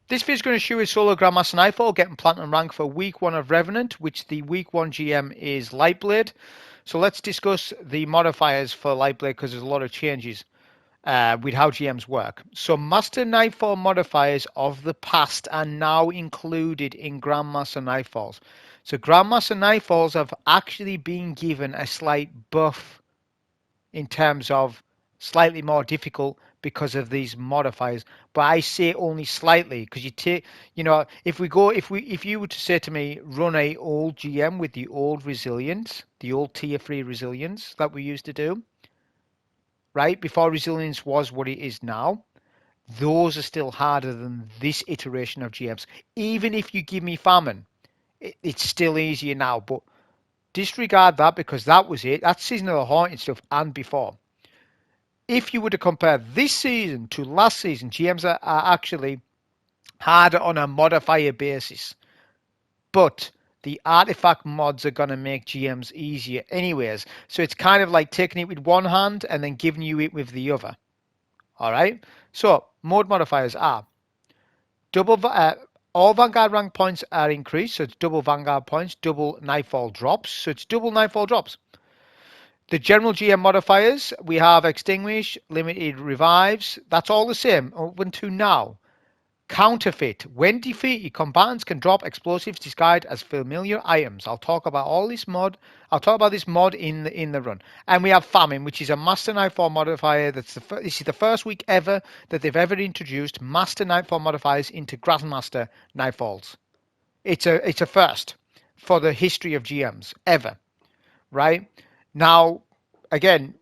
This video is going to show you solo Grandmaster Nightfall getting platinum rank for week 1 of Revenant, which the week 1 GM is Lightblade. So let's discuss the modifiers for Lightblade because there's a lot of changes with how GMs work. So Master Nightfall modifiers of the past are now included in Grandmaster Nightfalls. So Grandmaster Nightfalls have actually been given a slight buff in terms of slightly more difficult because of these modifiers, but I say only slightly because you take, if you were to say to me, run a old GM with the old resilience, the old tier 3 resilience that we used to do, right before resilience was what it is now, those are still harder than this iteration of GMs. Even if you give me famine, it's still easier now, but disregard that because that was it. That's Season of the Haunted stuff and before. If you were to compare this season to last season, GMs are actually harder on a modifier basis. But the artifact mods are going to make GMs easier anyways. So it's kind of like taking it with one hand and then giving you it with the other. All right? So mode modifiers are all Vanguard rank points are increased. So it's double Vanguard points, double Nightfall drops. So it's double Nightfall drops. The general GM modifiers, we have Extinguish, Limited Revives. That's all the same up until now. Counterfeit. When defeated, combatants can drop explosives disguised as familiar items. I'll talk about all this mod. I'll talk about this mod in the run. And we have Famine, which is a Master Nightfall modifier. This is the first week ever that they've ever introduced Master Nightfall modifiers into Grandmaster Nightfalls. It's a first for the history of GMs ever, right? Now, again,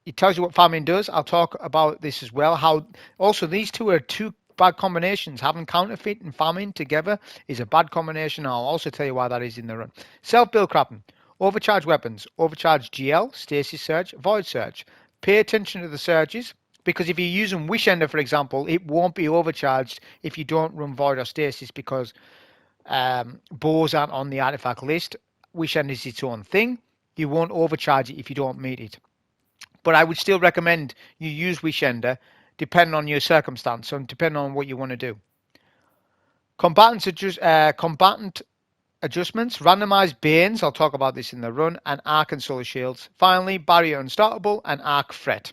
it tells you what Famine does. I'll talk about this as well. How also these two are two bad combinations. Having Counterfeit and Famine together is a bad combination. I'll also tell you why that is in the run. Self-build crapping. Overcharge weapons. Overcharge GL, Stasis Surge, Void Surge. Pay attention to the surges because if you're using Wish Ender, for example, it won't be overcharged if you don't run Void or Stasis because bows aren't on the artifact list. Wish Ender is its own thing. You won't overcharge it if you don't meet it. But I would still recommend you use Wish Ender depending on your circumstance and depending on what you want to do. Combatant adjustments, randomized Banes, I'll talk about this in the run, and Arc and Solar Shields. Finally, Barrier Unstartable and Arc Fret.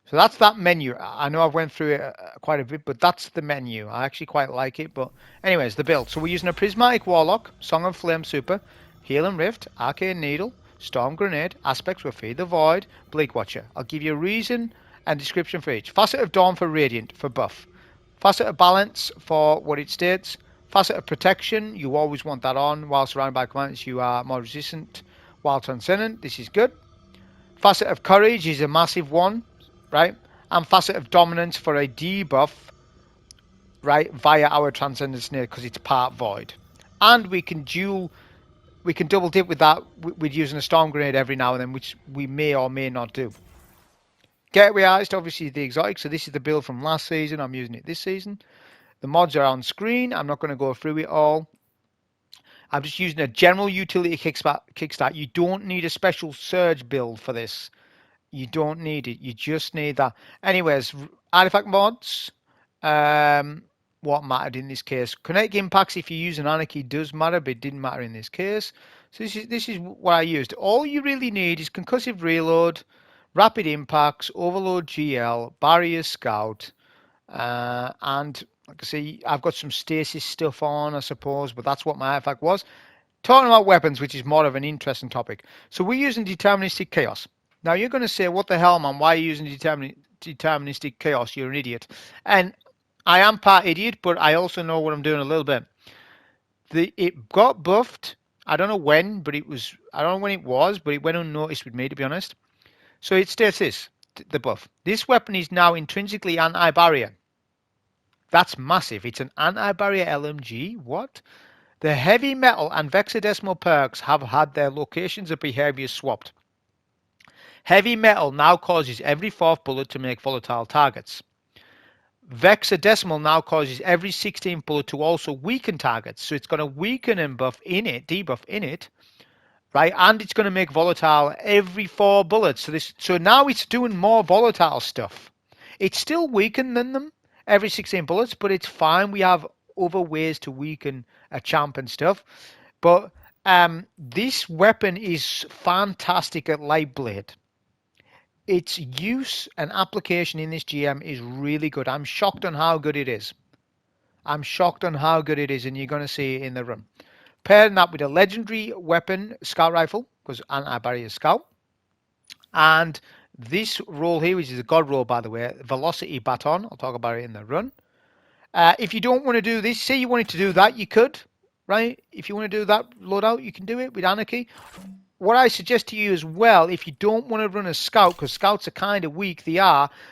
So that's that menu. I know I've went through it quite a bit, but that's the menu. I actually quite like it. But anyways, the build. So we're using a Prismatic Warlock, Song of Flame Super, Heal and Rift, Arcane Needle, Storm Grenade, Aspects will Feed the Void, Bleak Watcher. I'll give you a reason and description for each. Facet of Dawn for Radiant, for buff. Facet of Balance for what it states. Facet of Protection, you always want that on. While surrounded by combatants, you are more resistant. While Transcendent, this is good. Facet of Courage is a massive one, right? And Facet of Dominance for a debuff, right, via our Transcendent Snare because it's part Void. And we can double dip with that with using a Storm Grenade every now and then, which we may or may not do. Gateway Artist, obviously the exotic, so this is the build from last season. I'm using it this season. The mods are on screen. I'm not going to go through it all. I'm just using a general utility kickstart. You don't need a special surge build for this. You don't need it. You just need that. Anyways, artifact mods. What mattered in this case? Kinetic impacts, if you use an Anarchy, does matter, but it didn't matter in this case. So this is what I used. All you really need is concussive reload, rapid impacts, overload GL, barrier scout, and like I say, I've got some stasis stuff on, I suppose, but that's what my artifact was. Talking about weapons, which is more of an interesting topic. So we're using Deterministic Chaos. Now you're going to say, what the hell, man? Why are you using Deterministic Chaos? You're an idiot. And I am part idiot, but I also know what I'm doing a little bit. It got buffed. I don't know when, but I don't know when it was, but it went unnoticed with me, to be honest. So it states this, the buff. This weapon is now intrinsically anti-barrier. That's massive. It's an anti-barrier LMG. What? The heavy metal and vexadecimal perks have had their locations of behavior swapped. Heavy metal now causes every fourth bullet to make volatile targets. Vexadecimal now causes every 16th bullet to also weaken targets. So it's got a weaken and debuff in it, right? And it's going to make volatile every 4 bullets. So now it's doing more volatile stuff. It's still weaker than them. every 16 bullets, but it's fine. We have other ways to weaken a champ and stuff. But this weapon is fantastic at Lightblade. Its use and application in this GM is really good. I'm shocked on how good it is. I'm shocked on how good it is, and you're going to see it in the run. Pairing that with a legendary weapon, Scout Rifle, because anti-barrier Scout. And this roll here, which is a god roll, by the way, Velocity Baton. I'll talk about it in the run. If you don't want to do this, say you wanted to do that, you could, right? If you want to do that loadout, you can do it with Anarchy. What I suggest to you as well, if you don't want to run a scout, because scouts are kind of weak,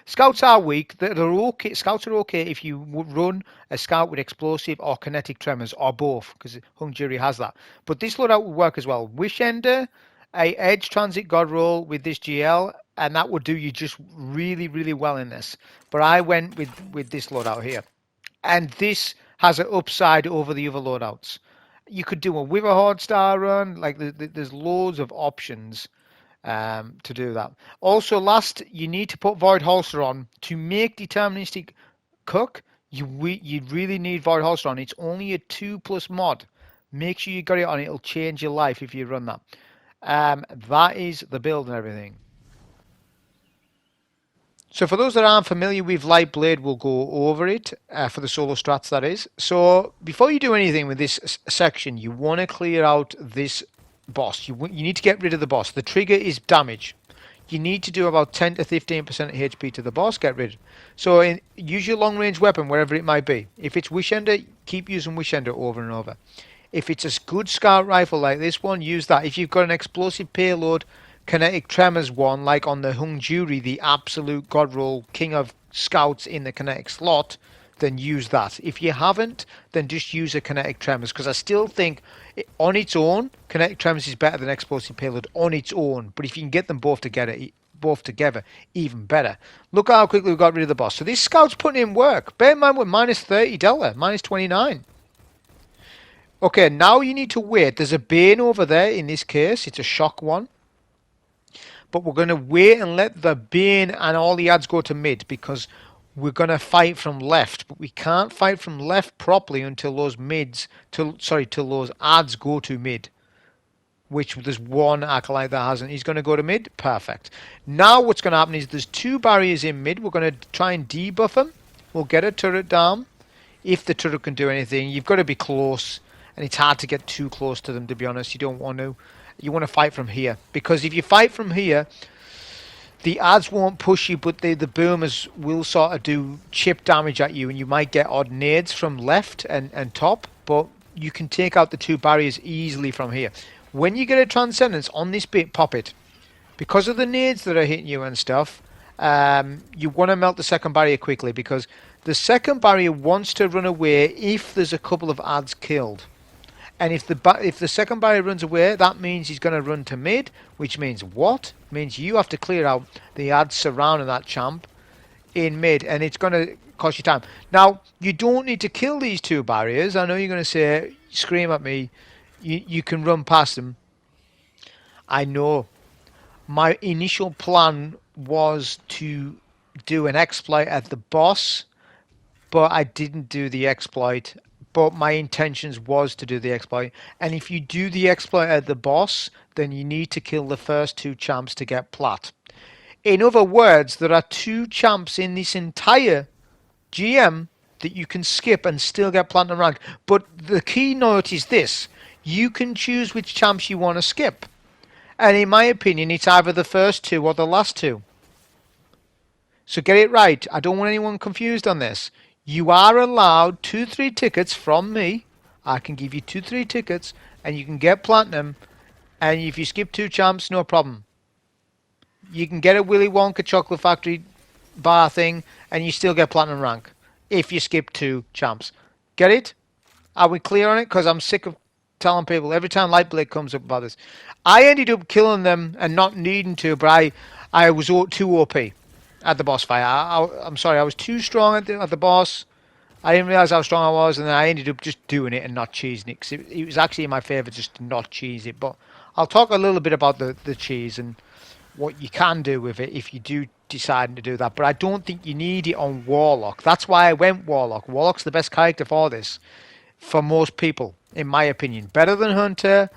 scouts are weak. They're okay. Scouts are okay if you run a scout with explosive or kinetic tremors or both, because Hung Jury has that. But this loadout would work as well. Wish Ender, a Edge Transit God roll with this GL, and that would do you just really, really well in this. But I went with this loadout here, and this has an upside over the other loadouts. You could do a Witherhoard star run. Like there's loads of options to do that. Also, last, you need to put Void Holster on to make Deterministic Cook. You really need Void Holster on. It's only a 2+ mod. Make sure you got it on. It'll change your life if you run that. That is the build and everything. So for those that aren't familiar with Lightblade, we'll go over it for the solo strats, that is. So before you do anything with this section, you want to clear out this boss. You need to get rid of the boss. The trigger is damage. You need to do about 10 to 15% HP to the boss, get rid of it. So use your long range weapon wherever it might be. If it's Wish Ender, keep using Wish Ender over and over. If it's a good scout rifle like this one, use that. If you've got an explosive payload, kinetic tremors one, like on the Hung Jury, the absolute god roll king of scouts in the kinetic slot, then use that. If you haven't, then just use a kinetic tremors, because I still think on its own, kinetic tremors is better than explosive payload on its own. But if you can get them both together, even better. Look how quickly we got rid of the boss. So this scout's putting in work. Bear in mind we're minus 30 delta, minus 29. Okay, now you need to wait. There's a Bane over there in this case. It's a shock one. But we're going to wait and let the Bane and all the ads go to mid, because we're going to fight from left. But we can't fight from left properly until those till those ads go to mid. Which there's one acolyte that hasn't. He's going to go to mid. Perfect. Now what's going to happen is there's 2 barriers in mid. We're going to try and debuff them. We'll get a turret down. If the turret can do anything, you've got to be close. And it's hard to get too close to them, to be honest. You don't want to. You want to fight from here, because if you fight from here, the ads won't push you, but the boomers will sort of do chip damage at you, and you might get odd nades from left and top, but you can take out the 2 barriers easily from here. When you get a Transcendence on this bit, pop it. Because of the nades that are hitting you and stuff, you want to melt the second barrier quickly, because the second barrier wants to run away if there's a couple of ads killed. And if the second barrier runs away, that means he's going to run to mid, which means what? Means you have to clear out the ads surrounding that champ in mid, and it's going to cost you time. Now, you don't need to kill these 2 barriers. I know you're going to say, scream at me, you can run past them. I know. My initial plan was to do an exploit at the boss, but I didn't do the exploit. But my intentions was to do the exploit. And if you do the exploit at the boss, then you need to kill the first 2 champs to get plat. In other words, there are 2 champs in this entire GM that you can skip and still get platinum rank. But the key note is this. You can choose which champs you want to skip. And in my opinion, it's either the first 2 or the last 2. So get it right. I don't want anyone confused on this. You are allowed 2-3 tickets from me. I can give you 2-3 tickets, and you can get platinum. And if you skip 2 champs, no problem. You can get a Willy Wonka Chocolate Factory bar thing, and you still get platinum rank if you skip 2 champs. Get it? Are we clear on it? Because I'm sick of telling people every time Lightblade comes up about this. I ended up killing them and not needing to, but I was too OP. At the boss fight. I'm sorry, I was too strong at the boss. I didn't realise how strong I was, and then I ended up just doing it and not cheesing it, because it was actually in my favour just to not cheese it. But I'll talk a little bit about the cheese and what you can do with it if you do deciding to do that, but I don't think you need it on Warlock. That's why I went Warlock. Warlock's the best character for this, for most people, in my opinion. Better than Hunter,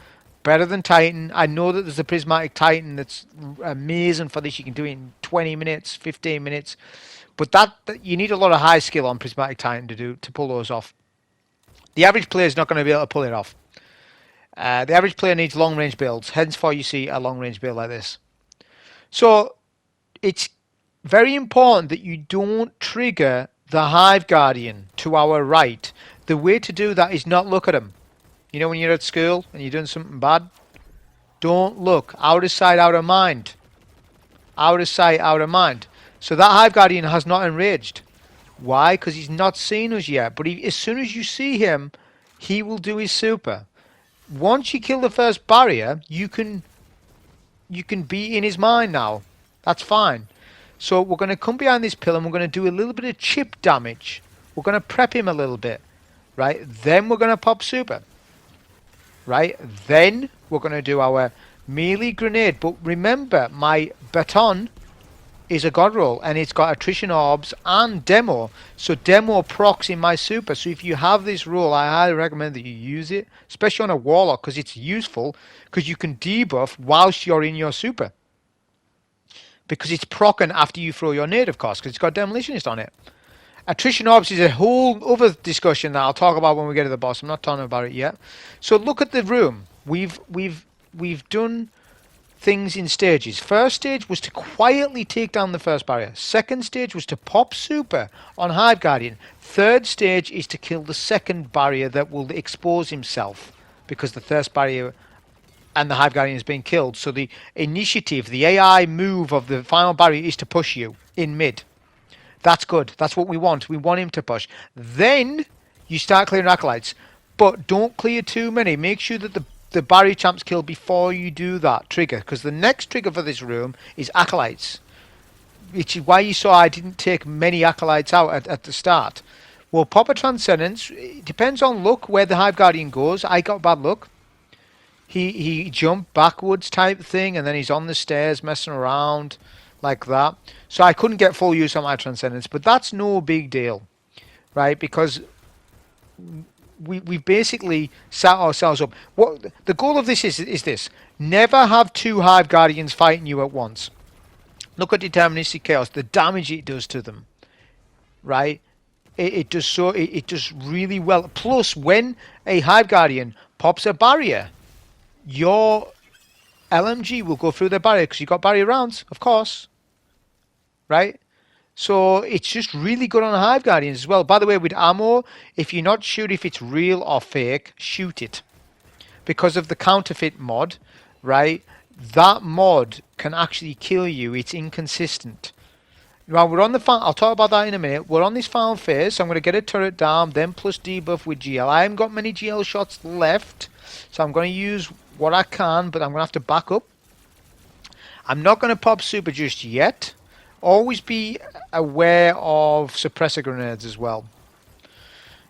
better than Titan. I know that there's a Prismatic Titan that's amazing for this. You can do it in 20 minutes, 15 minutes. But that you need a lot of high skill on Prismatic Titan to pull those off. The average player is not going to be able to pull it off. The average player needs long range builds. Henceforth, you see a long range build like this. So it's very important that you don't trigger the Hive Guardian to our right. The way to do that is not look at him. You know when you're at school and you're doing something bad? Don't look. Out of sight, out of mind. Out of sight, out of mind. So that Hive Guardian has not enraged. Why? Because he's not seen us yet. But as soon as you see him, he will do his super. Once you kill the first barrier, you can be in his mind now. That's fine. So we're going to come behind this pillar and we're going to do a little bit of chip damage. We're going to prep him a little bit. Right? Then we're going to pop super. Right? Then we're going to do our melee grenade. But remember, my baton is a god roll and it's got attrition orbs and demo. So demo procs in my super. So if you have this roll, I highly recommend that you use it, especially on a Warlock, because it's useful because you can debuff whilst you're in your super. Because it's proccing after you throw your nade, of course, because it's got Demolitionist on it. Attrition orbs is a whole other discussion that I'll talk about when we get to the boss. I'm not talking about it yet. So look at the room. We've done things in stages. First stage was to quietly take down the first barrier. Second stage was to pop super on Hive Guardian. Third stage is to kill the second barrier that will expose himself because the first barrier and the Hive Guardian has been killed. So the initiative, the AI move of the final barrier is to push you in mid. That's good. That's what we want. We want him to push. Then you start clearing acolytes. But don't clear too many. Make sure that the barrier champ's killed before you do that trigger. Because the next trigger for this room is acolytes. Which is why you saw I didn't take many acolytes out at the start. We'll pop a Transcendence. It depends on luck where the Hive Guardian goes. I got bad luck. He jumped backwards type thing, and then he's on the stairs messing around like that. So I couldn't get full use on my Transcendence, but that's no big deal, right? Because we basically set ourselves up. What the goal of this is this: never have two Hive Guardians fighting you at once. Look at Deterministic Chaos, the damage it does to them, right? It does really well. Plus, when a Hive Guardian pops a barrier, your LMG will go through the barrier because you've got barrier rounds, of course. Right? So it's just really good on Hive Guardians as well. By the way, with ammo, if you're not sure if it's real or fake, shoot it. Because of the counterfeit mod, right? That mod can actually kill you. It's inconsistent. Now we're on the final, I'll talk about that in a minute. We're on this final phase, so I'm going to get a turret down, then plus debuff with GL. I haven't got many GL shots left, so I'm going to use what I can, but I'm going to have to back up. I'm not going to pop super just yet. Always be aware of suppressor grenades as well.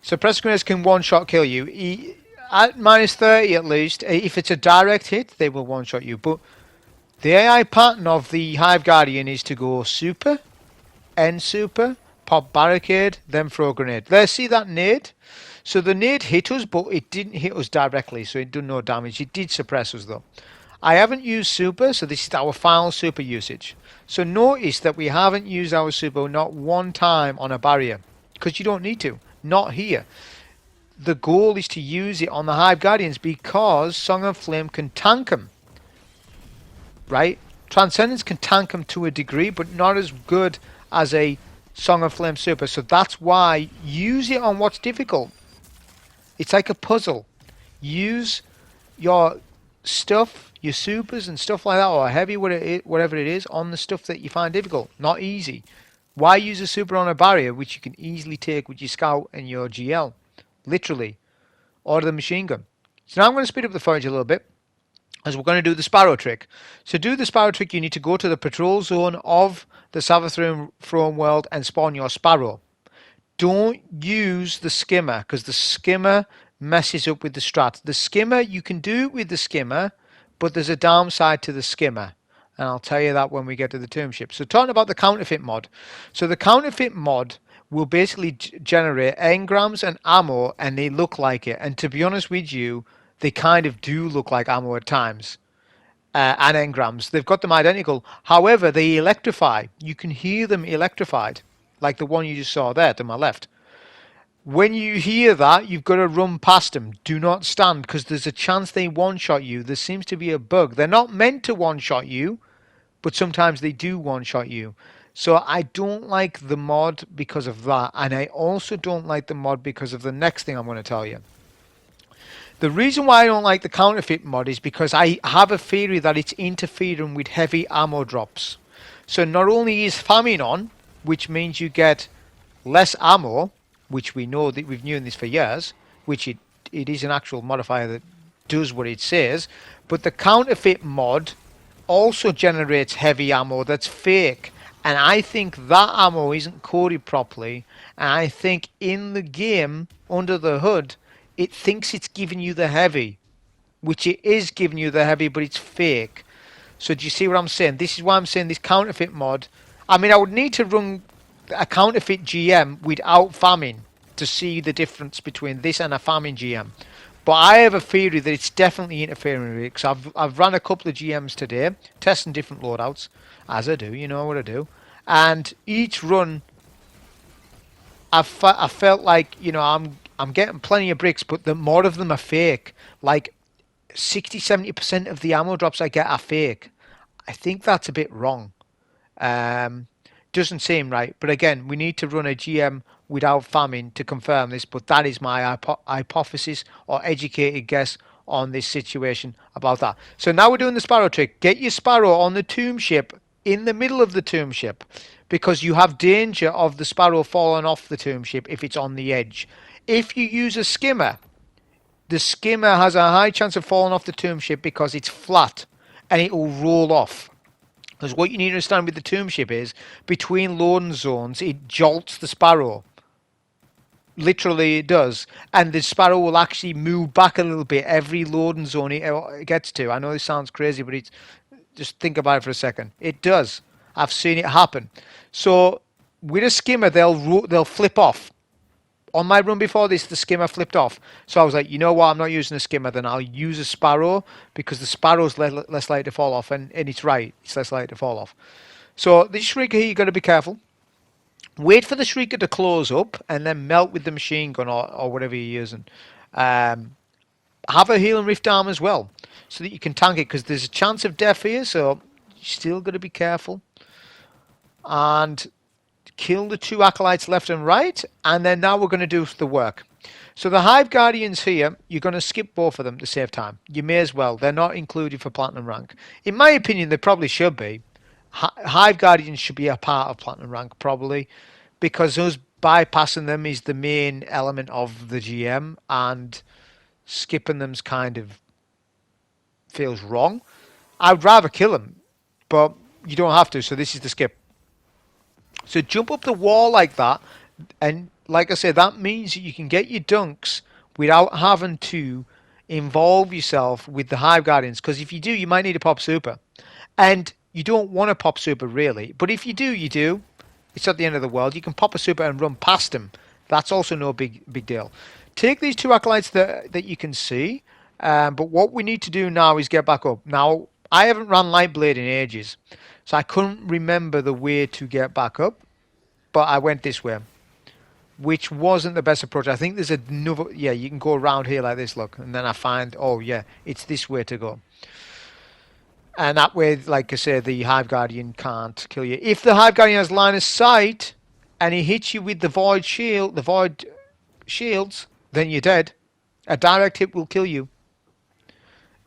Suppressor grenades can one-shot kill you. At minus 30 at least, if it's a direct hit, they will one-shot you. But the AI pattern of the Hive Guardian is to go super, end super, pop barricade, then throw a grenade. Let's see that nade. So the nade hit us, but it didn't hit us directly, so it did no damage. It did suppress us though. I haven't used super, so this is our final super usage. So notice that we haven't used our super not one time on a barrier, because you don't need to. Not here. The goal is to use it on the Hive Guardians because Song of Flame can tank them. Right? Transcendence can tank them to a degree, but not as good as a Song of Flame super. So that's why use it on what's difficult. It's like a puzzle. Use your stuff, your supers and stuff like that, or heavy, whatever it is, on the stuff that you find difficult, not easy. Why use a super on a barrier which you can easily take with your scout and your GL? Literally. Or the machine gun. So now I'm going to speed up the footage a little bit, as we're going to do the Sparrow trick. So to do the Sparrow trick, you need to go to the patrol zone of the Savathun Throne World and spawn your Sparrow. Don't use the skimmer, because the skimmer messes up with the strat. The skimmer, you can do it with the skimmer, but there's a downside to the skimmer. And I'll tell you that when we get to the tomb ship. So talking about the counterfeit mod. So the counterfeit mod will basically generate engrams and ammo, and they look like it. And to be honest with you, they kind of do look like ammo at times. And engrams. They've got them identical. However, they electrify. You can hear them electrified, like the one you just saw there to my left. When you hear that, you've got to run past them. Do not stand, because there's a chance they one-shot you. There seems to be a bug. They're not meant to one-shot you, but sometimes they do one-shot you. So I don't like the mod because of that, and I also don't like the mod because of the next thing I'm going to tell you. The reason why I don't like the counterfeit mod is because I have a theory that it's interfering with heavy ammo drops. So not only is famine on, which means you get less ammo, which we know that we've known this for years, which it is an actual modifier that does what it says, but the counterfeit mod also generates heavy ammo that's fake. And I think that ammo isn't coded properly, and I think in the game, under the hood, it thinks it's giving you the heavy, which it is giving you the heavy, but it's fake. So do you see what I'm saying? This is why I'm saying this counterfeit mod. I mean, I would need to run a counterfeit GM without famine to see the difference between this and a famine GM. But I have a theory that it's definitely interfering with it, because I've run a couple of GMs today, testing different loadouts, as I do, you know what I do. And each run, I felt like, you know, I'm getting plenty of bricks, but more of them are fake. Like 60-70% of the ammo drops I get are fake. I think that's a bit wrong. Doesn't seem right. But again, we need to run a GM without famine to confirm this. But that is my hypothesis or educated guess on this situation about that. So now we're doing the sparrow trick. Get your sparrow on the tomb ship in the middle of the tomb ship, because you have danger of the sparrow falling off the tomb ship if it's on the edge. If you use a skimmer, the skimmer has a high chance of falling off the tomb ship because it's flat and it will roll off. Because what you need to understand with the tomb ship is, between loading zones, it jolts the sparrow. Literally it does. And the sparrow will actually move back a little bit every loading zone it gets to. I know this sounds crazy, but it's just think about it for a second. It does. I've seen it happen. So with a skimmer, they'll flip off. On my run before this, the skimmer flipped off. So I was like, you know what, I'm not using a skimmer, then I'll use a sparrow, because the sparrow's less likely to fall off. And it's right, it's less likely to fall off. So this shrieker here, you've got to be careful. Wait for the shrieker to close up and then melt with the machine gun or whatever you're using. Have a heal and rift arm as well, so that you can tank it, because there's a chance of death here, so you still got to be careful. And kill the two acolytes left and right, and then now we're going to do the work. So the Hive Guardians here, you're going to skip both of them to save time. You may as well. They're not included for Platinum rank. In my opinion, they probably should be. Hive Guardians should be a part of Platinum rank, probably, because us bypassing them is the main element of the GM, and skipping them's kind of feels wrong. I'd rather kill them, but you don't have to, so this is the skip. So jump up the wall like that, and like I said, that means that you can get your dunks without having to involve yourself with the Hive Guardians, because if you do, you might need a pop super. And you don't want to pop super, really. But if you do, you do. It's not the end of the world. You can pop a super and run past them. That's also no big deal. Take these two acolytes that you can see, but what we need to do now is get back up. Now, I haven't run Lightblade in ages, so I couldn't remember the way to get back up, but I went this way, which wasn't the best approach. I think there's another, yeah, you can go around here like this, look, and then I find, oh yeah, it's this way to go. And that way, like I say, the Hive Guardian can't kill you. If the Hive Guardian has line of sight, and he hits you with the void shields, then you're dead. A direct hit will kill you.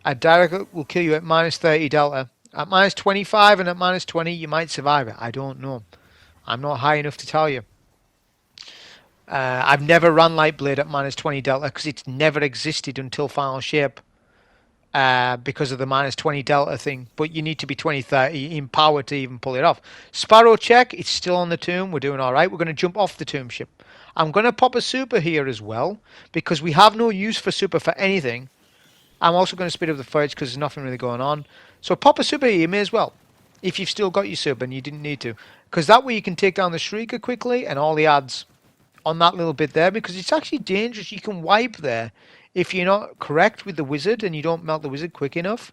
A direct hit will kill you at minus 30 delta. At minus 25 and at minus 20, you might survive it. I don't know. I'm not high enough to tell you. I've never run Lightblade at minus 20 delta, because it's never existed until Final Shape, because of the minus 20 delta thing. But you need to be 20-30 in power to even pull it off. Sparrow check. It's still on the tomb. We're doing all right. We're going to jump off the tomb ship. I'm going to pop a super here as well, because we have no use for super for anything. I'm also going to speed up the fights because there's nothing really going on. So pop a super here, you may as well. if you've still got your sub and you didn't need to. Because that way you can take down the Shrieker quickly and all the ads on that little bit there, because it's actually dangerous. You can wipe there if you're not correct with the wizard and you don't melt the wizard quick enough.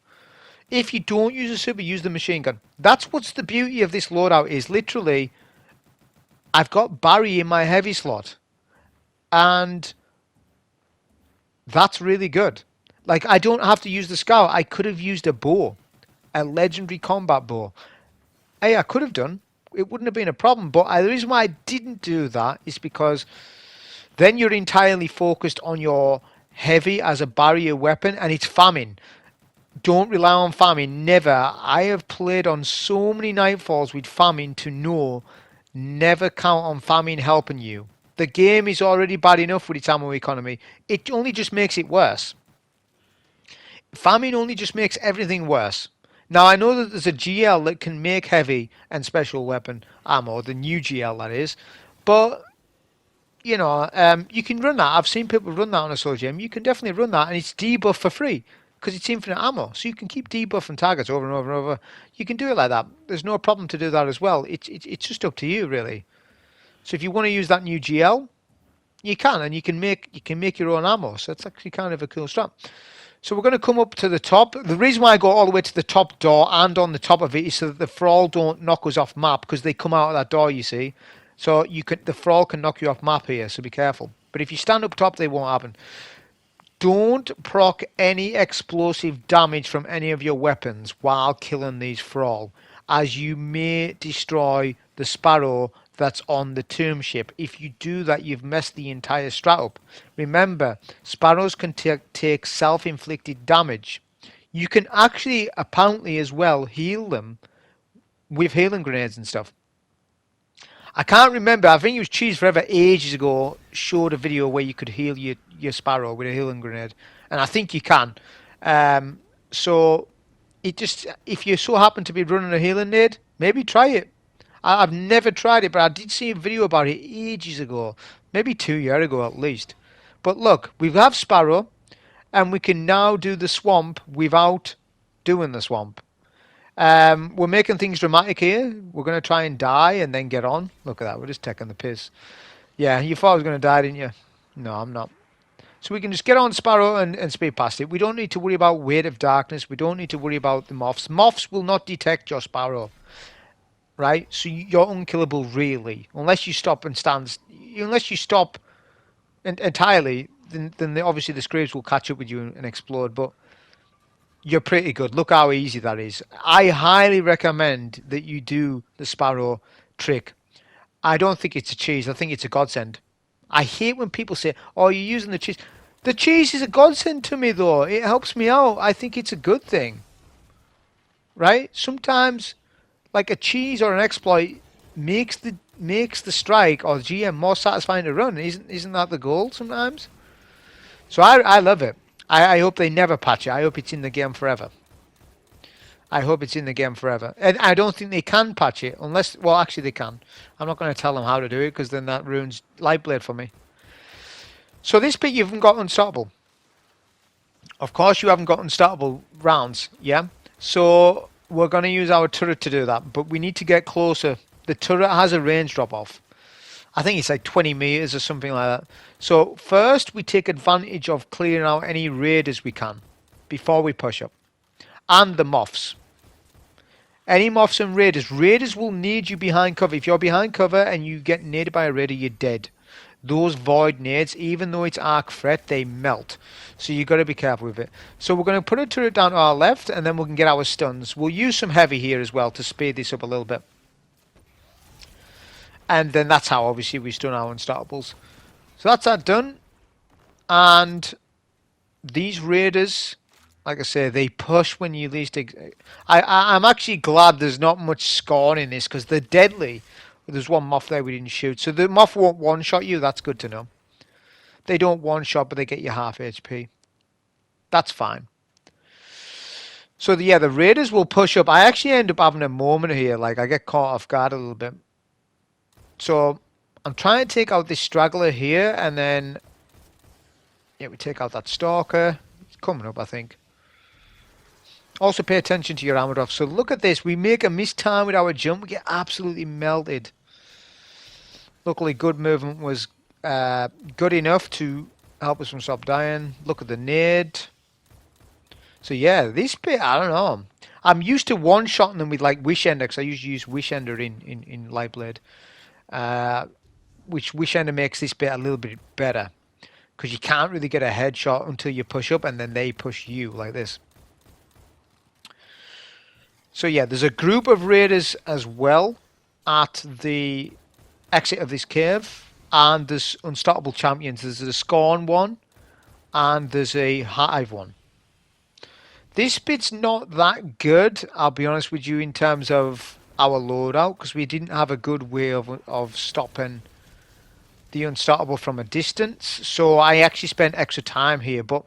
If you don't use a super, use the machine gun. That's what's the beauty of this loadout is. Literally, I've got Barry in my heavy slot, and that's really good. Like, I don't have to use the scout. I could have used a bow, a legendary combat bow. Hey, I could have done. It wouldn't have been a problem. But the reason why I didn't do that is because then you're entirely focused on your heavy as a barrier weapon, and it's famine. Don't rely on famine. Never. I have played on so many Nightfalls with famine to know never count on famine helping you. The game is already bad enough with its ammo economy. It only just makes it worse. Famine only just makes everything worse. Now, I know that there's a GL that can make heavy and special weapon ammo, the new GL that is, but, you know, you can run that. I've seen people run that on a Soul Gem. You can definitely run that, and it's debuff for free, because it's infinite ammo, so you can keep debuffing targets over and over and over. You can do it like that. There's no problem to do that as well. It's just up to you, really. So if you want to use that new GL, you can, and you can make your own ammo. So it's actually kind of a cool strat. So we're going to come up to the top. The reason why I go all the way to the top door and on the top of it is so that the Thrall don't knock us off map, because they come out of that door, you see. So the Thrall can knock you off map here, so be careful. But if you stand up top, they won't happen. Don't proc any explosive damage from any of your weapons while killing these Thrall, as you may destroy the Sparrow that's on the tomb ship. If you do that, you've messed the entire strat up. Remember, Sparrows can take self-inflicted damage. You can actually, apparently as well, heal them with healing grenades and stuff. I can't remember, I think it was Cheese Forever ages ago showed a video where you could heal your Sparrow with a healing grenade. And I think you can. So, if you so happen to be running a healing nade, maybe try it. I've never tried it, but I did see a video about it ages ago. Maybe 2 years ago at least. But look, we have Sparrow, and we can now do the swamp without doing the swamp. We're making things dramatic here. We're going to try and die and then get on. Look at that, we're just taking the piss. Yeah, you thought I was going to die, didn't you? No, I'm not. So we can just get on Sparrow and speed past it. We don't need to worry about Weight of Darkness. We don't need to worry about the Moths. Moths will not detect your Sparrow. Right? So you're unkillable, really. Unless you stop and stand... Unless you stop entirely, then obviously the Scraves will catch up with you and explode. But you're pretty good. Look how easy that is. I highly recommend that you do the Sparrow trick. I don't think it's a cheese. I think it's a godsend. I hate when people say, oh, you're using the cheese. The cheese is a godsend to me, though. It helps me out. I think it's a good thing. Right? Sometimes, like a cheese or an exploit makes the strike or the GM more satisfying to run. Isn't that the goal sometimes? So I love it. I hope they never patch it. I hope it's in the game forever. I hope it's in the game forever. And I don't think they can patch it unless... Well, actually they can. I'm not going to tell them how to do it because then that ruins Lightblade for me. So this bit you haven't got Unstoppable. Of course you haven't got Unstoppable rounds, yeah? So we're going to use our turret to do that. But we need to get closer. The turret has a range drop off. I think it's like 20 meters or something like that. So first we take advantage of clearing out any raiders we can before we push up. And the moths. Any moths and raiders. Raiders will need you behind cover. If you're behind cover and you get naded by a raider, you're dead. Those void nades, even though it's arc threat, they melt. So you've got to be careful with it. So we're going to put a turret down to our left and then we can get our stuns. We'll use some heavy here as well to speed this up a little bit. And then that's how obviously we stun our unstoppables. So that's that done. And these raiders, like I say, they push when you least... I'm actually glad there's not much scorn in this because they're deadly. There's one moth there we didn't shoot. So the moth won't one-shot you. That's good to know. They don't one-shot, but they get you half HP. That's fine. So yeah, the raiders will push up. I actually end up having a moment here. Like I get caught off guard a little bit. So I'm trying to take out this straggler here, and then yeah, we take out that stalker. It's coming up, I think. Also pay attention to your armor off. So look at this. We make a mistime with our jump. We get absolutely melted. Luckily, good movement was good enough to help us from stop dying. Look at the nade. So yeah, this bit, I don't know. I'm used to one-shotting them with like Wish Ender, because I usually use Wish Ender in Lightblade. Which Wish Ender makes this bit a little bit better. Because you can't really get a headshot until you push up and then they push you like this. So yeah, there's a group of raiders as well at the exit of this cave. And there's unstoppable champions. There's a Scorn one and there's a Hive one. This bit's not that good, I'll be honest with you, in terms of our loadout, because we didn't have a good way of stopping the unstoppable from a distance. So I actually spent extra time here, but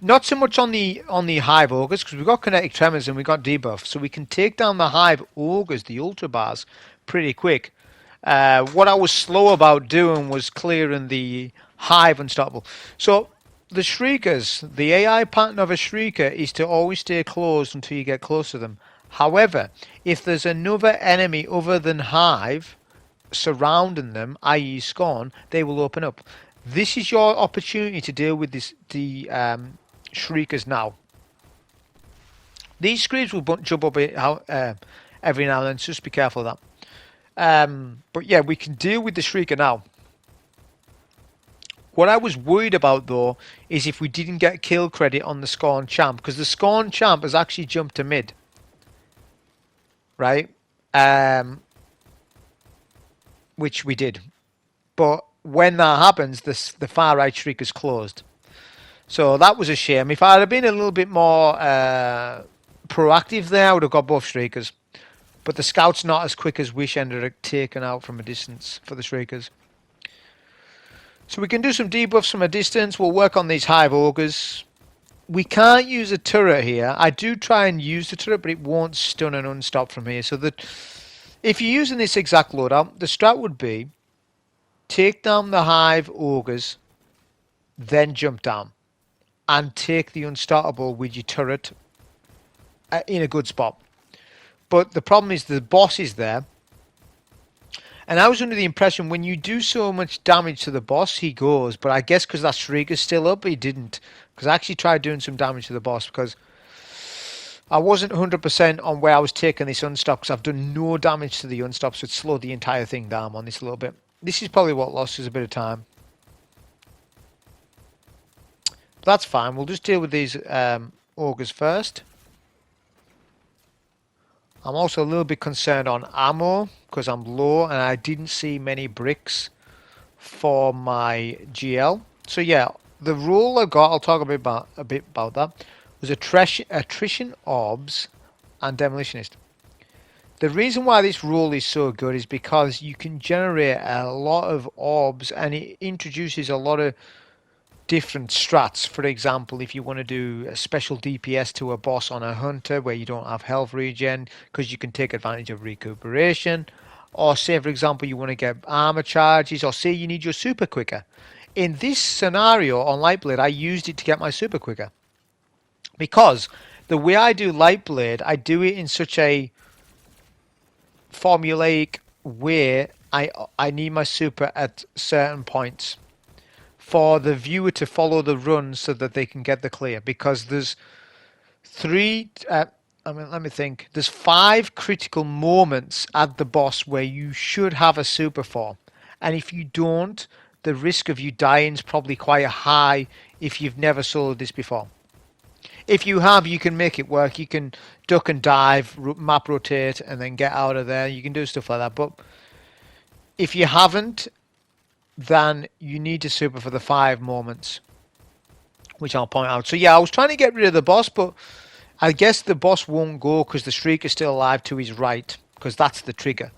not so much on the Hive Ogres, because we've got kinetic tremors and we've got debuff, so we can take down the Hive Ogres, the Ultra Bars, pretty quick. What I was slow about doing was clearing the Hive unstoppable. So the Shriekers, the AI pattern of a Shrieker is to always stay closed until you get close to them. However, if there's another enemy other than Hive surrounding them, i.e. Scorn, they will open up. This is your opportunity to deal with the Shriekers now. These screens will jump up every now and then, so just be careful of that. But yeah, we can deal with the Shrieker now. What I was worried about, though, is if we didn't get kill credit on the Scorn Champ, because the Scorn Champ has actually jumped to mid. Right? Which we did. But when that happens, the far right Shriek is closed. So that was a shame. If I had been a little bit more proactive there, I would have got both Shriekers. But the Scout's not as quick as Wish Ender taken out from a distance for the Shriekers. So we can do some debuffs from a distance. We'll work on these Hive Ogres. We can't use a turret here. I do try and use the turret, but it won't stun and unstop from here. So that if you're using this exact loadout, the strat would be take down the Hive Ogres, then jump down. And take the unstoppable with your turret in a good spot. But the problem is the boss is there. And I was under the impression when you do so much damage to the boss, he goes. But I guess because that Shriek is still up, he didn't. Because I actually tried doing some damage to the boss because I wasn't 100% on where I was taking this unstop, because I've done no damage to the unstop, so it slowed the entire thing down on this a little bit. This is probably what lost us a bit of time. But that's fine. We'll just deal with these Ogres first. I'm also a little bit concerned on ammo because I'm low and I didn't see many bricks for my GL. So yeah, the rule I got, I'll talk a bit about that, was attrition, orbs, and demolitionist. The reason why this rule is so good is because you can generate a lot of orbs and it introduces a lot of different strats. For example, if you want to do a special DPS to a boss on a hunter where you don't have health regen, because you can take advantage of recuperation, or say for example you want to get armor charges, or say you need your super quicker. In this scenario on Lightblade, I used it to get my super quicker, because the way I do Lightblade, I do it in such a formulaic way. I need my super at certain points for the viewer to follow the run so that they can get the clear, because there's let me think. There's 5 critical moments at the boss where you should have a super for, and if you don't, the risk of you dying is probably quite high if you've never soloed this before. If you have, you can make it work. You can duck and dive, map rotate, and then get out of there. You can do stuff like that. But if you haven't, then you need to super for the 5 moments, which I'll point out. So yeah, I was trying to get rid of the boss, but I guess the boss won't go because the Shriek is still alive to his right, because that's the trigger.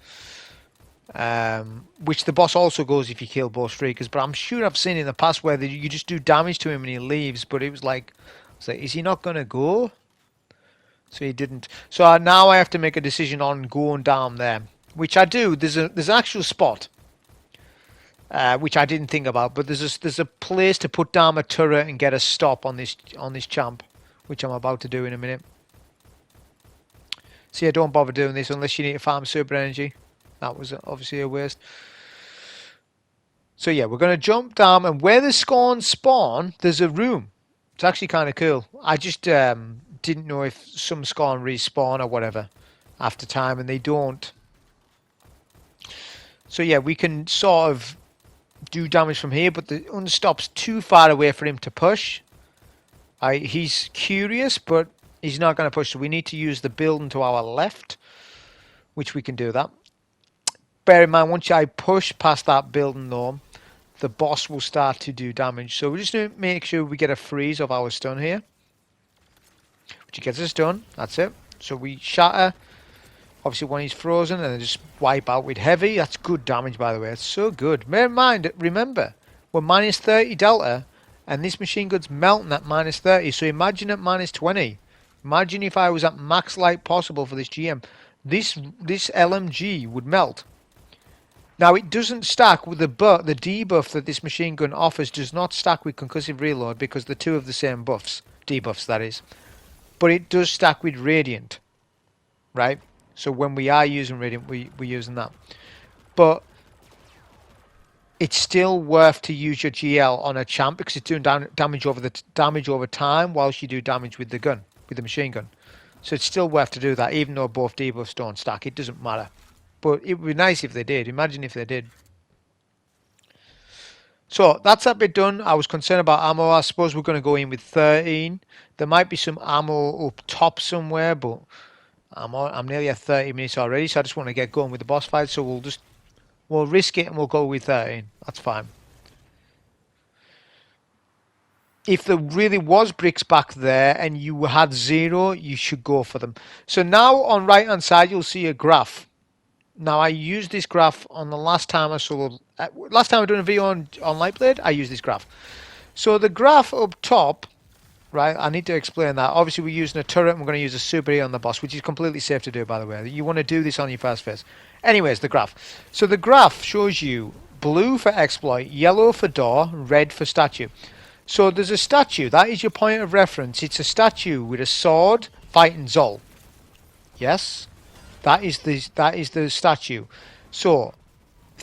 Which the boss also goes if you kill both Shriekers. But I'm sure I've seen in the past where you just do damage to him and he leaves, but it was like, is he not going to go? So he didn't. So now I have to make a decision on going down there, which I do. There's an actual spot. Which I didn't think about, but there's a place to put down a turret and get a stop on this champ, which I'm about to do in a minute. So yeah, don't bother doing this unless you need to farm super energy. That was obviously a waste. So yeah, we're going to jump down, and where the scorns spawn, there's a room. It's actually kind of cool. I just didn't know if some scorn respawn or whatever after time, and they don't. So yeah, we can sort of do damage from here, but the unstop's too far away for him to push. He's curious, but he's not going to push, so we need to use the building to our left, which we can do that. Bear in mind, once I push past that building though, the boss will start to do damage. So we're just going to make sure we get a freeze of our stun here, which gets us done. That's it. So we shatter, obviously when he's frozen, and then just wipe out with heavy. That's good damage, by the way. It's so good. Bear in mind, remember, we're minus 30 delta, and this machine gun's melting at minus 30. So imagine at minus 20. Imagine if I was at max light possible for this GM. This LMG would melt. Now it doesn't stack with the debuff that this machine gun offers does not stack with concussive reload because the two of the same buffs, debuffs that is. But it does stack with radiant, right? So when we are using radiant, we're using that. But it's still worth to use your GL on a champ because it's doing damage over time whilst you do damage with the gun, with the machine gun. So it's still worth to do that, even though both debuffs don't stack. It doesn't matter. But it would be nice if they did. Imagine if they did. So that's that bit done. I was concerned about ammo. I suppose we're going to go in with 13. There might be some ammo up top somewhere, but I'm nearly at 30 minutes already, so I just want to get going with the boss fight. So we'll risk it and we'll go with 13. That's fine. If there really was bricks back there and you had 0, you should go for them. So now on right hand side you'll see a graph. Now I used this graph on the last time I done a video on Lightblade. I used this graph. So the graph up top, right? I need to explain that. Obviously we're using a turret and we're going to use a super E on the boss, which is completely safe to do, by the way. You want to do this on your first phase. Anyways, the graph. So the graph shows you blue for exploit, yellow for door, red for statue. So there's a statue. That is your point of reference. It's a statue with a sword fighting Zol. Yes. That is the statue. So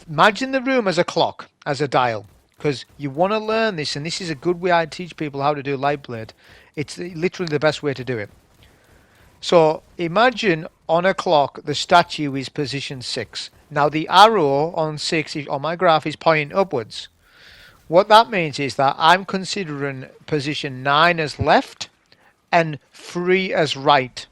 imagine the room as a clock, as a dial, because you want to learn this, and this is a good way I teach people how to do Lightblade. It's literally the best way to do it. So imagine on a clock the statue is position 6. Now the arrow on 6 on my graph is pointing upwards. What that means is that I'm considering position 9 as left and 3 as right.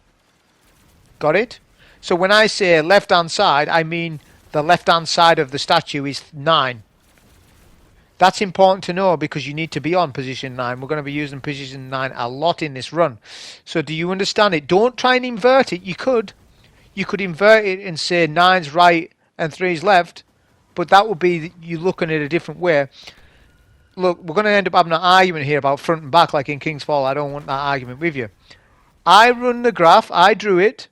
Got it? So when I say left hand side, I mean the left hand side of the statue is 9. That's important to know because you need to be on position 9. We're going to be using position 9 a lot in this run. So do you understand it? Don't try and invert it. You could invert it and say 9's right and 3's left, but that would be you looking at it a different way. Look, we're going to end up having an argument here about front and back like in King's Fall. I don't want that argument with you. I run the graph. I drew it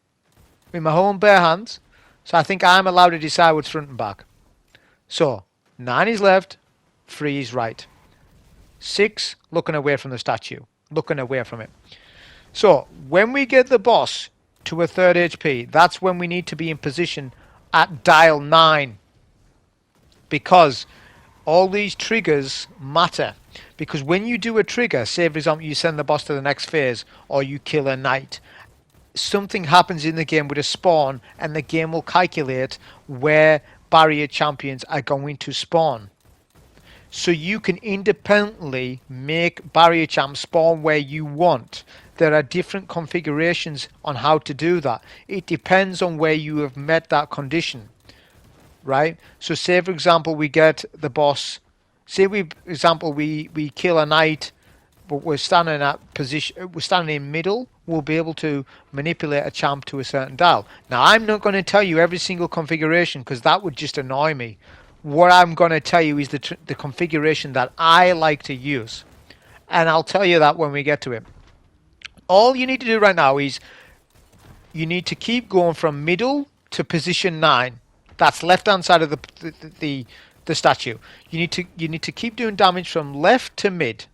with my own bare hands, so I think I'm allowed to decide what's front and back. So 9 is left, 3 is right, 6 looking away from the statue, looking away from it. So when we get the boss to a 3rd HP, that's when we need to be in position at dial 9, because all these triggers matter. Because when you do a trigger, say for example you send the boss to the next phase or you kill a knight, something happens in the game with a spawn and the game will calculate where barrier champions are going to spawn. So you can independently make barrier champs spawn where you want. There are different configurations on how to do that. It depends on where you have met that condition, right? So say for example we get the boss, say we kill a knight, but we're standing at position, we're standing in middle, we'll be able to manipulate a champ to a certain dial. Now I'm not going to tell you every single configuration because that would just annoy me. What I'm going to tell you is the configuration that I like to use, and I'll tell you that when we get to it. All you need to do right now is you need to keep going from middle to position 9. That's left hand side of the statue. You need to keep doing damage from left to mid.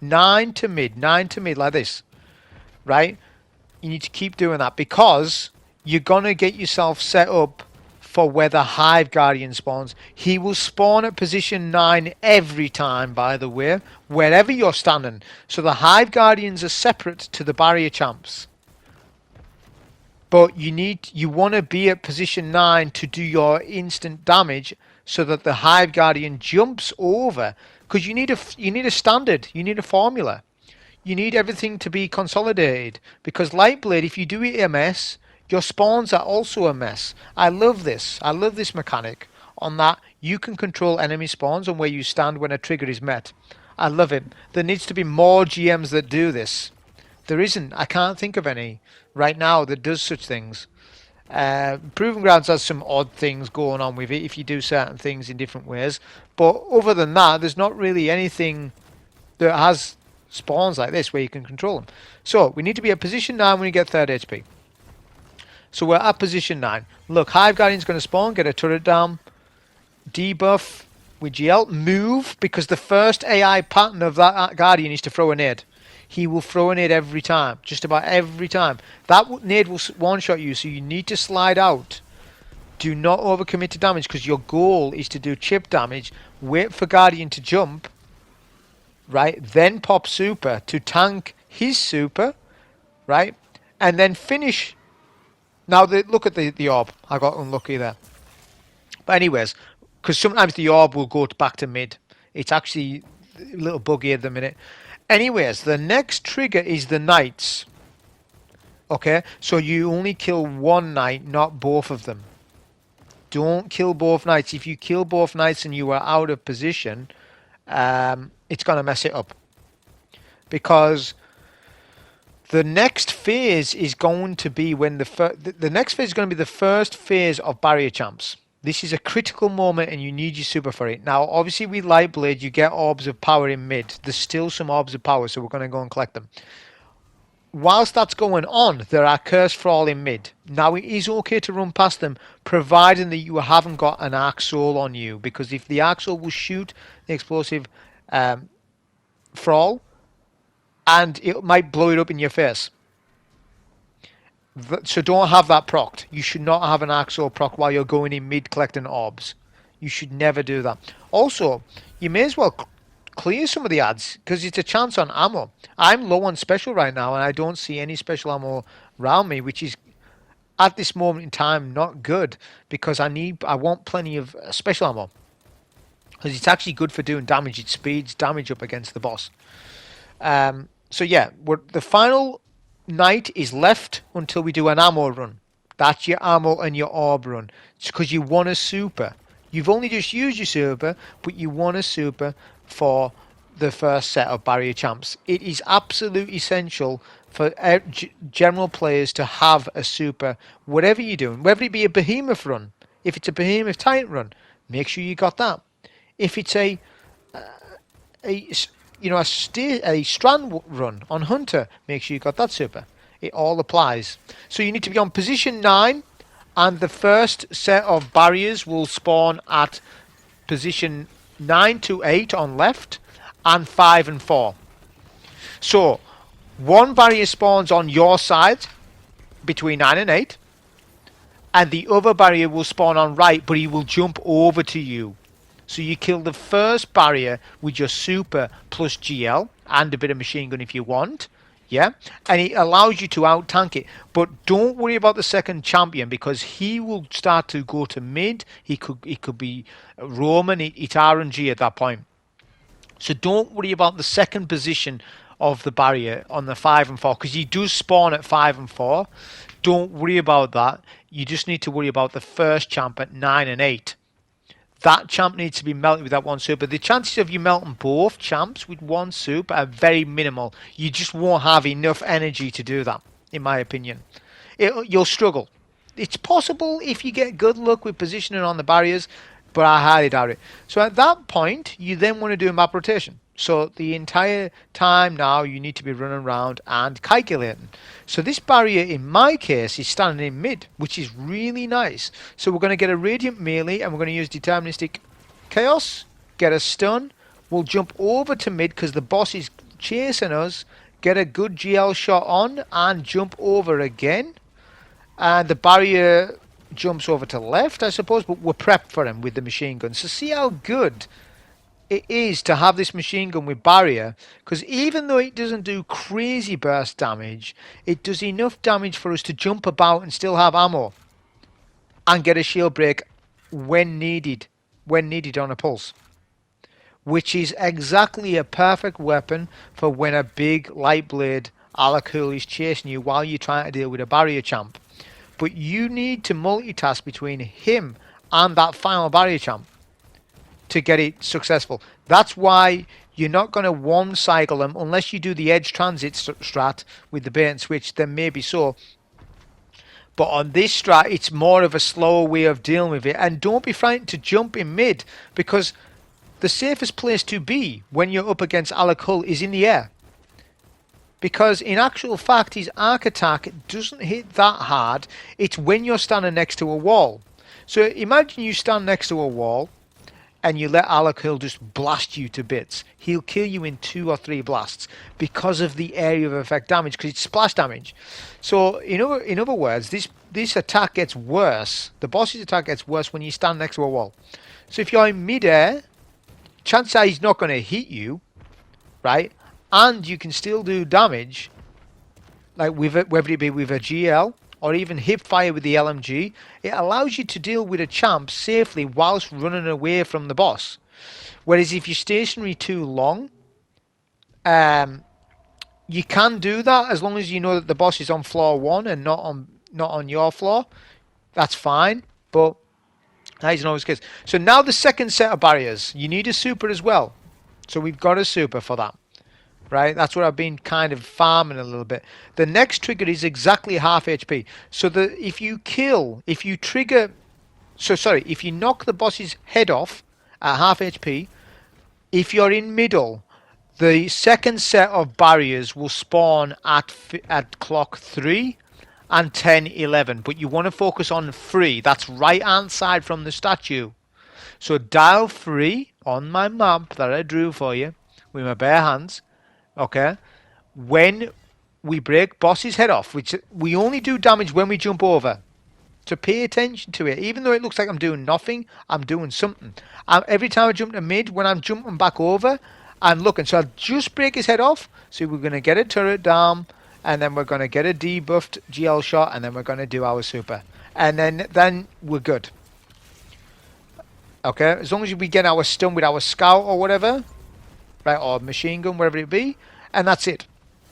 9 to mid, 9 to mid, like this. right? You need to keep doing that because you're going to get yourself set up for where the Hive Guardian spawns. He will spawn at position 9 every time, by the way, wherever you're standing. So the Hive Guardians are separate to the barrier champs. But you want to be at position 9 to do your instant damage so that the Hive Guardian jumps over, because you need a standard, you need a formula. You need everything to be consolidated, because Lightblade, if you do it a mess, your spawns are also a mess. I love this. I love this mechanic on that you can control enemy spawns and where you stand when a trigger is met. I love it. There needs to be more GMs that do this. There isn't. I can't think of any right now that does such things. Proving Grounds has some odd things going on with it if you do certain things in different ways. But other than that, there's not really anything that has spawns like this where you can control them. So we need to be at position 9 when you get 3rd HP. So we're at position 9. Look, Hive Guardian's going to spawn, get a turret down, debuff with GL, move, because the first AI pattern of that Guardian is to throw a nade. He will throw a nade every time, just about every time. That nade will one-shot you, so you need to slide out. Do not overcommit to damage, because your goal is to do chip damage, wait for Guardian to jump, right, then pop super to tank his super, right, and then finish. Now, look at the orb. I got unlucky there. But anyways, because sometimes the orb will go back to mid. It's actually a little buggy at the minute. Anyways, the next trigger is the knights. Okay, so you only kill one knight, not both of them. Don't kill both knights. If you kill both knights and you are out of position, it's going to mess it up. Because the next phase is going to be when the next phase is going to be the first phase of barrier champs. This is a critical moment and you need your super for it. Now, obviously with Lightblade, you get orbs of power in mid. There's still some orbs of power, so we're going to go and collect them. Whilst that's going on, there are Curse for All in mid. Now, it is okay to run past them, providing that you haven't got an Arc Soul on you, because if the Arc Soul will shoot the explosive Thrall, and it might blow it up in your face. So don't have that procced. You should not have an Arc Soul proc while you're going in mid collecting orbs. You should never do that. Also, you may as well clear some of the ads, because it's a chance on ammo. I'm low on special right now, and I don't see any special ammo around me, which is at this moment in time not good, because I want plenty of special ammo, because it's actually good for doing damage. It speeds damage up against the boss. So yeah, the final night is left until we do an ammo run. That's your ammo and your orb run. It's because you want a super. You've only just used your super, but you want a super for the first set of barrier champs. It is absolutely essential for general players to have a super, whatever you're doing, whether it be a behemoth run. If it's a behemoth titan run, make sure you got that. If it's a strand run on hunter, make sure you got that super. It all applies. So you need to be on position 9, and the first set of barriers will spawn at position 9 to 8 on left, and 5 and 4. So one barrier spawns on your side between 9 and 8, and the other barrier will spawn on right, but he will jump over to you. So you kill the first barrier with your super plus GL and a bit of machine gun if you want. Yeah, and it allows you to out tank it. But don't worry about the second champion, because he will start to go to mid. He could be Roman. It's RNG at that point. So don't worry about the second position of the barrier on the 5 and 4, because he does spawn at 5 and 4. Don't worry about that. You just need to worry about the first champ at 9 and 8. That champ needs to be melted with that one super. The chances of you melting both champs with one super are very minimal. You just won't have enough energy to do that, in my opinion. You'll struggle. It's possible if you get good luck with positioning on the barriers, but I highly doubt it. So at that point, you then want to do a map rotation. So the entire time now, you need to be running around and calculating. So this barrier, in my case, is standing in mid, which is really nice. So we're going to get a Radiant melee, and we're going to use Deterministic Chaos, get a stun. We'll jump over to mid because the boss is chasing us, get a good GL shot on and jump over again. And the barrier jumps over to the left, I suppose, but we're prepped for him with the machine gun. So see how good it is to have this machine gun with barrier, because even though it doesn't do crazy burst damage, it does enough damage for us to jump about and still have ammo and get a shield break when needed on a pulse, which is exactly a perfect weapon for when a big Lightblade Alak Hul is chasing you while you're trying to deal with a barrier champ. But you need to multitask between him and that final barrier champ to get it successful. That's why you're not going to one cycle them unless you do the edge transit strat with the bait and switch, then maybe so. But on this strat, it's more of a slower way of dealing with it. And don't be frightened to jump in mid, because the safest place to be when you're up against Alak Hul is in the air. Because in actual fact, his arc attack doesn't hit that hard. It's when you're standing next to a wall. So imagine you stand next to a wall and you let Alak Hul just blast you to bits. He'll kill you in 2 or 3 blasts because of the area of effect damage, because it's splash damage. So in other words, this attack gets worse. The boss's attack gets worse when you stand next to a wall. So if you're in midair, chances are he's not going to hit you, right? And you can still do damage, like whether it be with a GL or even hip fire with the LMG. It allows you to deal with a champ safely whilst running away from the boss. Whereas if you're stationary too long, you can do that as long as you know that the boss is on floor 1 and not on your floor. That's fine, but that isn't always the case. So now the second set of barriers, you need a super as well. So we've got a super for that. Right, that's what I've been kind of farming a little bit. The next trigger is exactly half HP. So if you knock the boss's head off at half HP, if you're in middle, the second set of barriers will spawn at clock 3 and 10, 11. But you want to focus on 3. That's right hand side from the statue. So dial 3 on my map that I drew for you with my bare hands. Okay, when we break boss's head off, which we only do damage when we jump over, so pay attention to it. Even though it looks like I'm doing nothing, I'm doing something. Every time I jump to mid, when I'm jumping back over, I'm looking. So I'll just break his head off. So we're going to get a turret down, and then we're going to get a debuffed GL shot, and then we're going to do our super, and then we're good. Okay, as long as we get our stun with our scout or whatever, right, or machine gun, wherever it be, and that's it.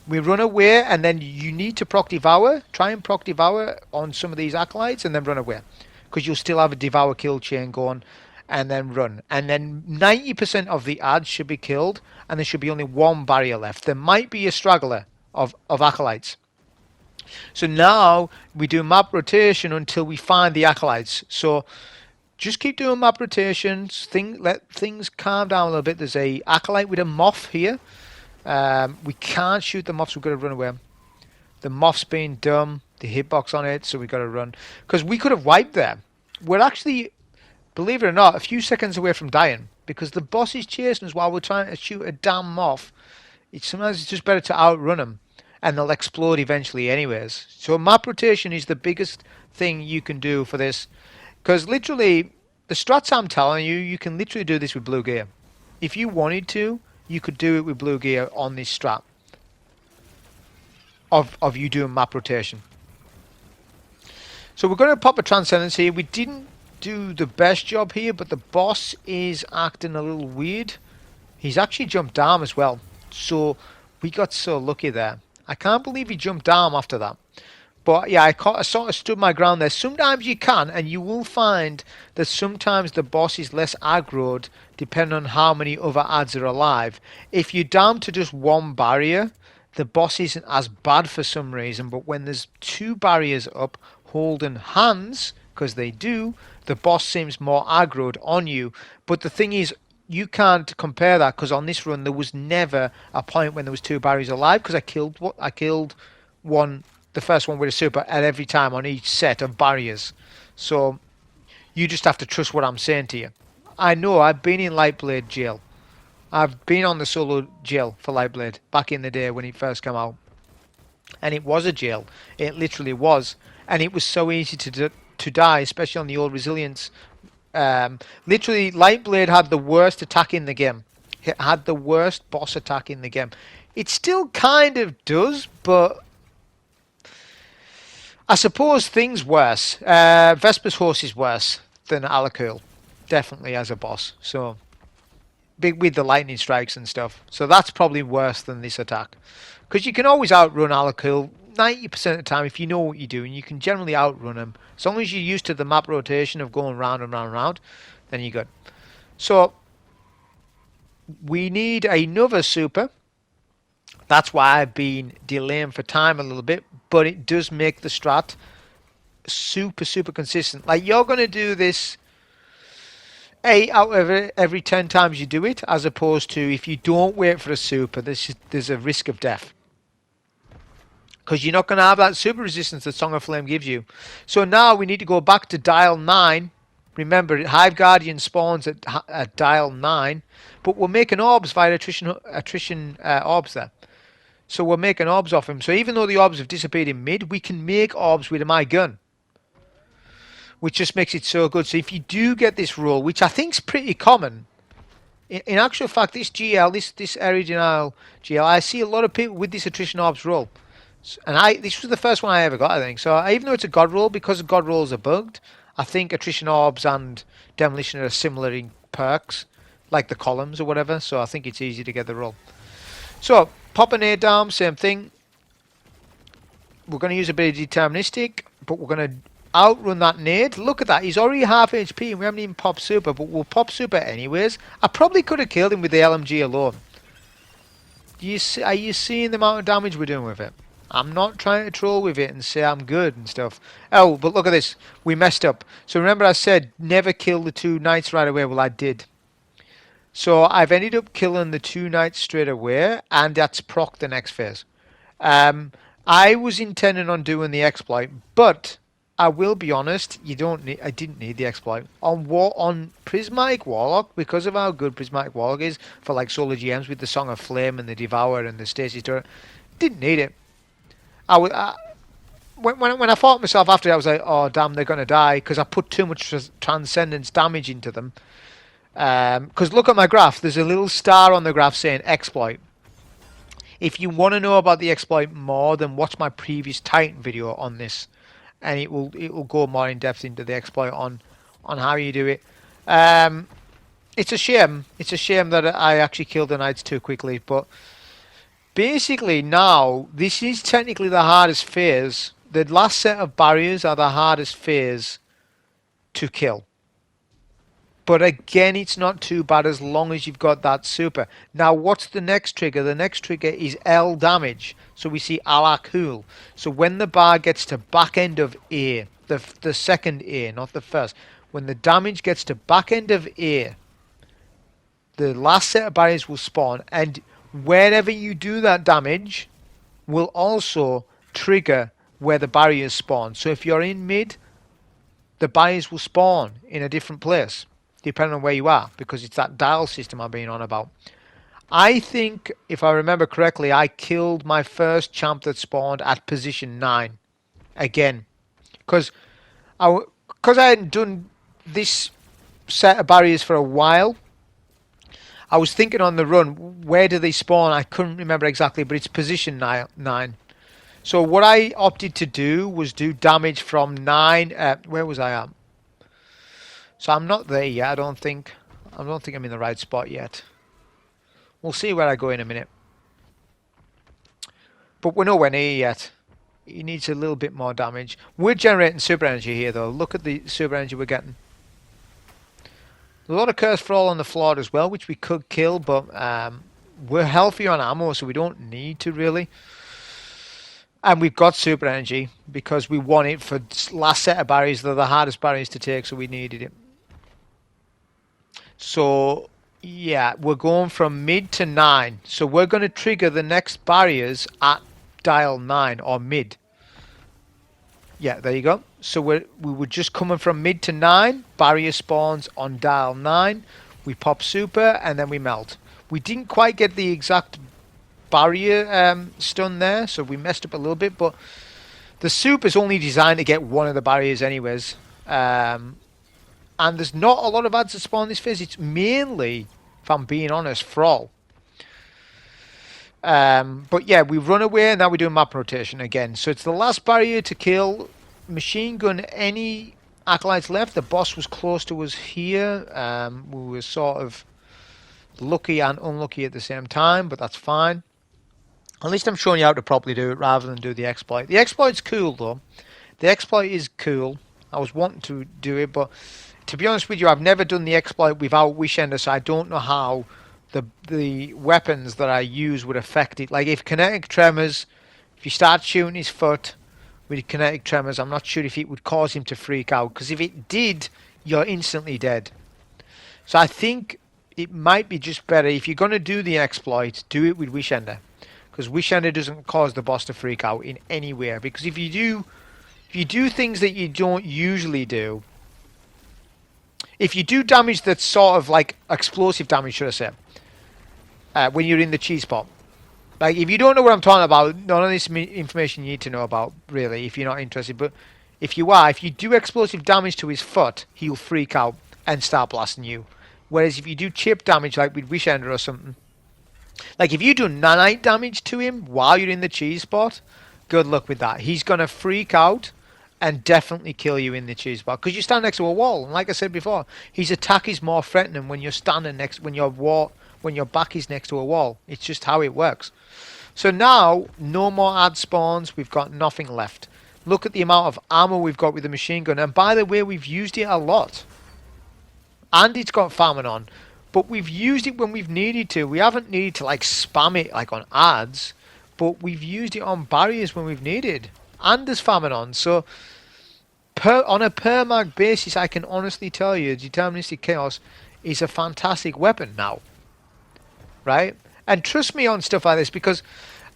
We run away, and then you need to proc devour. Try and proc devour on some of these acolytes, and then run away, because you'll still have a devour kill chain going, and then run. And then 90% of the ads should be killed, and there should be only 1 barrier left. There might be a straggler of acolytes. So now we do map rotation until we find the acolytes. So just keep doing map rotations. Let things calm down a little bit. There's a acolyte with a moth here. We can't shoot the moths. We've got to run away. The moth's being dumb. The hitbox on it, so we've got to run. Because we could have wiped there. We're actually, believe it or not, a few seconds away from dying. Because the boss is chasing us while we're trying to shoot a damn moth. Sometimes it's just better to outrun them. And they'll explode eventually anyways. So map rotation is the biggest thing you can do for this. Because literally, the strats I'm telling you, you can literally do this with blue gear. If you wanted to, you could do it with blue gear on this strat. Of you doing map rotation. So we're going to pop a Transcendence here. We didn't do the best job here, but the boss is acting a little weird. He's actually jumped down as well. So we got so lucky there. I can't believe he jumped down after that. But yeah, I sort of stood my ground there. Sometimes you can, and you will find that sometimes the boss is less aggroed depending on how many other ads are alive. If you're down to just 1 barrier, the boss isn't as bad for some reason. But when there's 2 barriers up holding hands, because they do, the boss seems more aggroed on you. But the thing is, you can't compare that, because on this run there was never a point when there was 2 barriers alive, because I killed one. The first one with a super at every time on each set of barriers. So you just have to trust what I'm saying to you. I know, I've been in Lightblade jail. I've been on the solo jail for Lightblade back in the day when it first came out, and it was a jail. It literally was, and it was so easy to die, especially on the old resilience. Literally, Lightblade had the worst attack in the game. It had the worst boss attack in the game. It still kind of does, but I suppose things worse. Vesper's horse is worse than Alak Hul, definitely as a boss. So big with the lightning strikes and stuff. So that's probably worse than this attack, because you can always outrun Alak Hul 90% of the time if you know what you're doing. You can generally outrun him as long as you're used to the map rotation of going round and round and round. Then you're good. So we need another super. That's why I've been delaying for time a little bit, but it does make the strat super consistent. Like, you're going to do this 8 out of every 10 times you do it, as opposed to if you don't wait for a super, there's a risk of death. Because you're not going to have that super resistance that Song of Flame gives you. So now we need to go back to dial 9. Remember, Hive Guardian spawns at dial 9, but we're making orbs via attrition orbs there. So we're making orbs off him. So even though the orbs have disappeared in mid, we can make orbs with my gun, which just makes it so good. So if you do get this roll, which I think is pretty common, in actual fact, this GL, this area denial GL, I see a lot of people with this attrition orbs roll. And this was the first one I ever got, I think. So even though it's a god roll, because god rolls are bugged, I think attrition orbs and demolition are similar in perks, like the columns or whatever. So I think it's easy to get the roll. So pop an 8 down, same thing. We're going to use a bit of deterministic, but we're going to outrun that nade. Look at that, he's already half HP and we haven't even popped super, but we'll pop super anyways. I probably could have killed him with the LMG alone. Are you seeing the amount of damage we're doing with it? I'm not trying to troll with it and say I'm good and stuff. Oh, but look at this. We messed up. So remember I said never kill the 2 knights right away. Well, I did. So I've ended up killing the 2 knights straight away, and that's proc the next phase. I was intending on doing the exploit, but I will be honest, I didn't need the exploit. On Prismatic Warlock, because of how good Prismatic Warlock is for like solo GMs with the Song of Flame and the Devour and the Stasis turret, didn't need it. When I fought myself after, I was like, oh damn, they're gonna die, because I put too much transcendence damage into them. Because look at my graph, there's a little star on the graph saying exploit. If you want to know about the exploit more, then watch my previous Titan video on this, and it will go more in depth into the exploit on how you do it. It's a shame that I actually killed the knights too quickly, but basically now this is technically the hardest phase. The last set of barriers are the hardest phase to kill. But again, it's not too bad as long as you've got that super. Now, what's the next trigger? The next trigger is L damage. So we see Alak Hul. So when the bar gets to back end of A, the second A, not the first. When the damage gets to back end of A, the last set of barriers will spawn. And wherever you do that damage will also trigger where the barriers spawn. So if you're in mid, the barriers will spawn in a different place, depending on where you are, because it's that dial system I've been on about. I think, if I remember correctly, I killed my first champ that spawned at position 9. Again. Because I hadn't done this set of barriers for a while, I was thinking on the run, where do they spawn? I couldn't remember exactly, but it's position 9. So what I opted to do was do damage from 9. Where was I at? So I'm not there yet, I don't think I'm in the right spot yet. We'll see where I go in a minute. But we're nowhere near yet. He needs a little bit more damage. We're generating super energy here though. Look at the super energy we're getting. A lot of Curse for All on the floor as well, which we could kill, but we're healthy on ammo, so we don't need to really. And we've got super energy because we want it for last set of barriers. They're the hardest barriers to take, so we needed it. So yeah, we're going from mid to 9. So we're going to trigger the next barriers at dial 9 or mid. Yeah, there you go. So we were just coming from mid to 9. Barrier spawns on dial 9. We pop super and then we melt. We didn't quite get the exact barrier stun there, so we messed up a little bit, but the soup is only designed to get one of the barriers anyways. And there's not a lot of ads that spawn this phase. It's mainly, if I'm being honest, Thrall. But yeah, we run away and now we're doing map rotation again. So it's the last barrier to kill. Machine gun any acolytes left. The boss was close to us here. We were sort of lucky and unlucky at the same time, but that's fine. At least I'm showing you how to properly do it rather than do the exploit. The exploit's cool though. The exploit is cool. I was wanting to do it, but to be honest with you, I've never done the exploit without Wishender, so I don't know how the weapons that I use would affect it. Like if kinetic tremors, if you start shooting his foot with kinetic tremors, I'm not sure if it would cause him to freak out, because if it did, you're instantly dead. So I think it might be just better, if you're going to do the exploit, do it with Wishender. Because Wishender doesn't cause the boss to freak out in any way. Because if you do things that you don't usually do, if you do damage that's sort of like explosive damage, should I say, when you're in the cheese pot. Like, if you don't know what I'm talking about, none of this information you need to know about, really, if you're not interested. But if you are, if you do explosive damage to his foot, he'll freak out and start blasting you. Whereas if you do chip damage, like with Wishender or something, like if you do nanite damage to him while you're in the cheese spot, good luck with that. He's going to freak out and definitely kill you in the cheese spot because you stand next to a wall. And like I said before, his attack is more threatening when you're standing next, when your back is next to a wall. It's just how it works. So now, no more ad spawns. We've got nothing left. Look at the amount of ammo we've got with the machine gun. And by the way, we've used it a lot. And it's got famine on. But we've used it when we've needed to. We haven't needed to like spam it like on ads, but we've used it on barriers when we've needed. And there's famine on. So on a per mag basis, I can honestly tell you Deterministic Chaos is a fantastic weapon now. Right? And trust me on stuff like this, because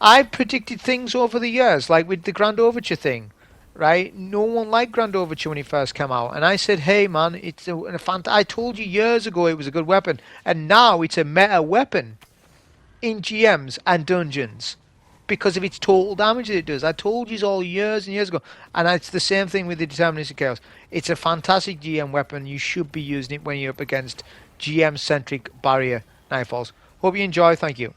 I've predicted things over the years, like with the Grand Overture thing. Right? No one liked Grand Overture when it first came out, and I said, "Hey, man, it's I told you years ago it was a good weapon, and now it's a meta weapon in GMs and dungeons because of its total damage that it does." I told you all years and years ago, and it's the same thing with the Deterministic Chaos. It's a fantastic GM weapon. You should be using it when you're up against GM-centric barrier Nightfalls. Hope you enjoy. Thank you.